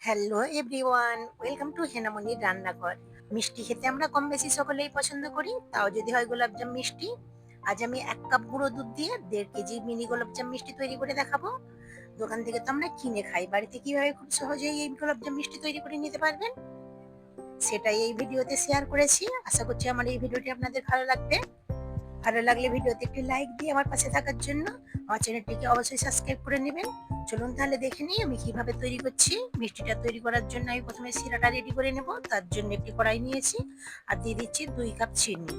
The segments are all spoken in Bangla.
হ্যালো এভরিওয়ান, ওয়েলকাম টু হেনামনির রান্নাঘর। মিষ্টি খেতে আমরা কম বেশি সকলেই পছন্দ করি, তাও যদি হয় গোলাপজাম মিষ্টি। আজ আমি 1 কাপ গুঁড়ো দুধ দিয়ে 1.5 কেজি মিনি গোলাপজাম মিষ্টি তৈরি করে দেখাবো। দোকান থেকে তো আমরা কিনে খাই, বাড়িতে কিভাবে খুব সহজেই এই গোলাপজাম মিষ্টি তৈরি করে নিতে পারবেন সেটাই এই ভিডিওতে শেয়ার করেছি। আশা করছি আমার এই ভিডিওটি আপনাদের ভালো লাগবে। ভালো লাগলে ভিডিওতে একটি লাইক দিয়ে আমার পাশে থাকার জন্য আমার চ্যানেলটিকে অবশ্যই সাবস্ক্রাইব করে নেবেন। চলুন তাহলে দেখে নিই আমি কিভাবে তৈরি করছি। মিষ্টিটা তৈরি করার জন্য আমি প্রথমে শিরাটা রেডি করে নেব। তার জন্য একটি কড়াই নিয়েছি আর দিয়ে দিচ্ছি 2 কাপ চিনি,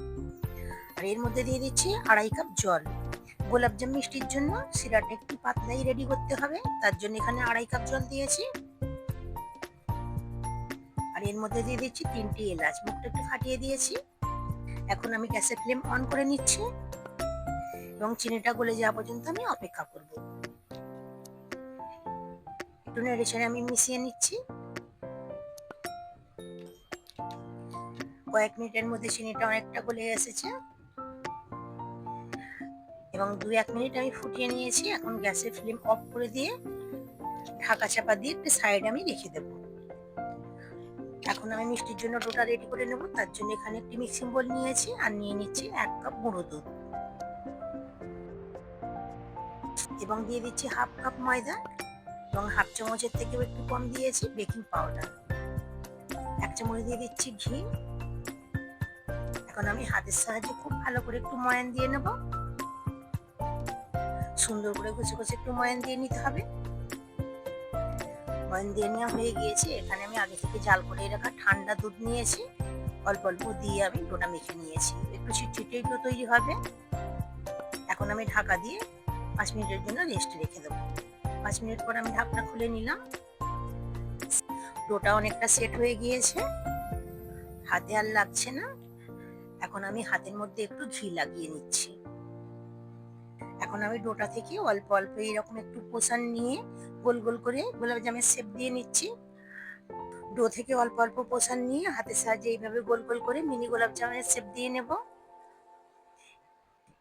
আর এর মধ্যে দিয়ে দিচ্ছি 2.5 কাপ জল। গোলাপজাম মিষ্টির জন্য শিরাটা একটু পাতলাই রেডি করতে হবে, তার জন্য এখানে 2.5 কাপ জল দিয়েছি। আর এর মধ্যে দিয়ে দিচ্ছি 3টি এলাচ, মুখটা একটু ফাটিয়ে দিয়েছি। এখন আমি গ্যাসের ফ্লেম অন করে নিচ্ছি এবং চিনিটা গলে যাওয়া পর্যন্ত আমি অপেক্ষা করব। একটু নেড়ে চেড়ে আমি মিশিয়ে নিচ্ছি। কয়েক মিনিটের মধ্যে চিনিটা অনেকটা গলে এসেছে এবং 2-1 মিনিট আমি ফুটিয়ে নিয়েছি। এখন গ্যাসের ফ্লেম অফ করে দিয়ে ঢাকা চাপা দিয়ে একটু সাইডে আমি রেখে দেব। এখন আমি মিষ্টির জন্য ডোটা রেডি করে নেব। তার জন্য এখানে একটি মিক্সিং বোল নিয়েছি আর নিয়ে নিচ্ছি 1 কাপ গুঁড়ো দুধ এবং দিয়ে দিচ্ছি 1/2 কাপ ময়দা এবং 1/2 চামচের থেকেও একটু কম দিয়েছি বেকিং পাউডার। 1 চামচ দিয়ে দিচ্ছি ঘি। এখন আমি হাতের সাহায্যে খুব ভালো করে একটু ময়ান দিয়ে নেব। সুন্দর করে ঘষে ঘষে একটু ময়ান দিয়ে নিতে হবে। ময়ান দিয়ে নেওয়া হয়ে গিয়েছে। এখানে আমি আগে থেকে জাল করে রাখা ঠান্ডা দুধ নিয়েছি, অল্প অল্প দিয়ে আমি ডোটা মেখে নিয়েছি। একটু ছিটছিটেই ডো তৈরি হবে। এখন আমি ঢাকা দিয়ে 5 মিনিটের জন্য রেস্টে রেখে দেবো। 5 মিনিট পর আমি ঢাকনা খুলে নিলাম। ডোটা অনেকটা সেট হয়ে গিয়েছে, হাতে আর লাগছে না। এখন আমি হাতের মধ্যে একটু ঘি লাগিয়ে নিচ্ছি। এখন আমি ডোটা থেকে অল্প অল্প এরকম একটু পোষণ নিয়ে গোল গোল করে গোলাপজামের শেপ দিয়ে নিচ্ছি। ডো থেকে অল্প অল্প পোষণ নিয়ে হাতের সাহায্যে এইভাবে গোল গোল করে মিনি গোলাপজামের শেপ দিয়ে নেব।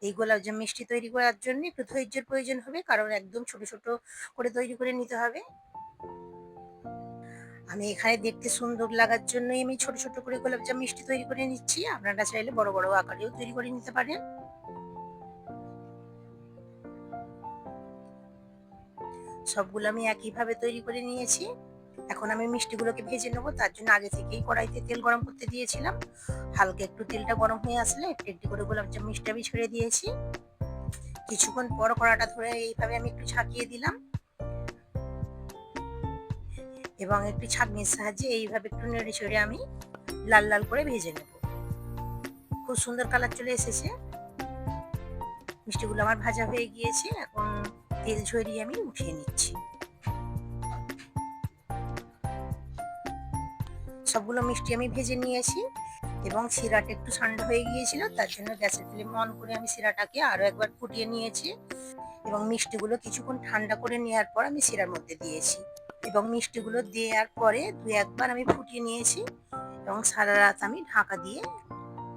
এই গোলাপজাম মিষ্টি তৈরি করার জন্য একটু ধৈর্যের প্রয়োজন হবে, কারণ একদম ছোট ছোট করে তৈরি করে নিতে হবে। আমি এখানে দেখতে সুন্দর লাগার জন্যই আমি ছোট ছোট করে গোলাপজাম মিষ্টি তৈরি করে নিচ্ছি। আপনারা চাইলে বড় বড় আকারেও তৈরি করে নিতে পারেন। সবগুলো আমি একইভাবে তৈরি করে নিয়েছি। এখন আমি মিষ্টিগুলোকে ভেজে নেবো। তার জন্য আগে থেকেই কড়াইতে তেল গরম করতে দিয়েছিলাম। হালকা একটু তেলটা গরম হয়ে আসলে একটু একটু করে গোলাপজাম মিষ্টি আমি ছেড়ে দিয়েছি। কিছুক্ষণ পর কড়াটা ধরে এইভাবে আমি একটু ঝাঁকিয়ে দিলাম এবং একটু ছাঁকনির সাহায্যে এইভাবে একটু নেড়ে চেড়ে আমি লাল লাল করে ভেজে নেব। খুব সুন্দর কালার চলে এসেছে। মিষ্টিগুলো আমার ভাজা হয়ে গিয়েছে। এখন তেল ঝরিয়ে আমি উঠিয়ে নিচ্ছি। সবগুলো মিষ্টি আমি ভেজে নিয়েছি এবং শিরাটা একটু ঠান্ডা হয়ে গিয়েছিল, তার জন্য গ্যাসের ফ্লেম অন করে আমি শিরাটাকে আরো একবার ফুটিয়ে নিয়েছি এবং মিষ্টিগুলো কিছুক্ষণ ঠান্ডা করে নেওয়ার পর আমি শিরার মধ্যে দিয়েছি এবং মিষ্টিগুলো দেওয়ার পরে 2-1 বার আমি ফুটিয়ে নিয়েছি এবং সারা রাত আমি ঢাকা দিয়ে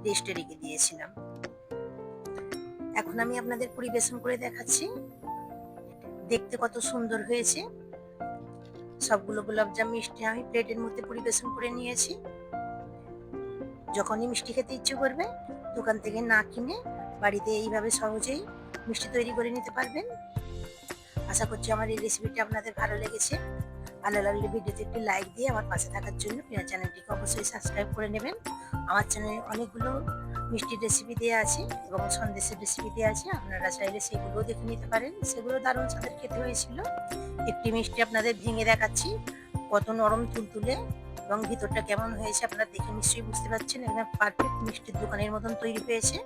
রেস্টে রেখে দিয়েছিলাম। এখন আমি আপনাদের পরিবেশন করে দেখাচ্ছি। দেখতে কত সুন্দর হয়েছে। সবগুলো গোলাপজাম মিষ্টি আমি প্লেটের মধ্যে পরিবেশন করে নিয়েছি। যখনই মিষ্টি খেতে ইচ্ছে করবে দোকান থেকে না কিনে বাড়িতে এইভাবে সহজেই মিষ্টি তৈরি করে নিতে পারবেন। আশা করছি আমার এই রেসিপিটা আপনাদের ভালো লেগেছে। ভালো লাগলে ভিডিওতে একটি লাইক দিয়ে আমার পাশে থাকার জন্য চ্যানেলটিকে অবশ্যই সাবস্ক্রাইব করে নেবেন। আমার চ্যানেলে অনেকগুলো মিষ্টির রেসিপি দেওয়া আছে এবং সন্দেশের রেসিপি দেওয়া আছে, আপনারা চাইলে সেগুলোও দেখে নিতে পারেন। সেগুলো দারুণ স্বাদের খেতে হয়েছিল। একটি মিষ্টি আপনাদের ভেঙে দেখাচ্ছি, কত নরম তুলতুলে এবং ভিতরটা কেমন হয়েছে আপনারা দেখে নিশ্চয়ই বুঝতে পারছেন। একদম পারফেক্ট মিষ্টির দোকানের মতন তৈরি হয়েছে।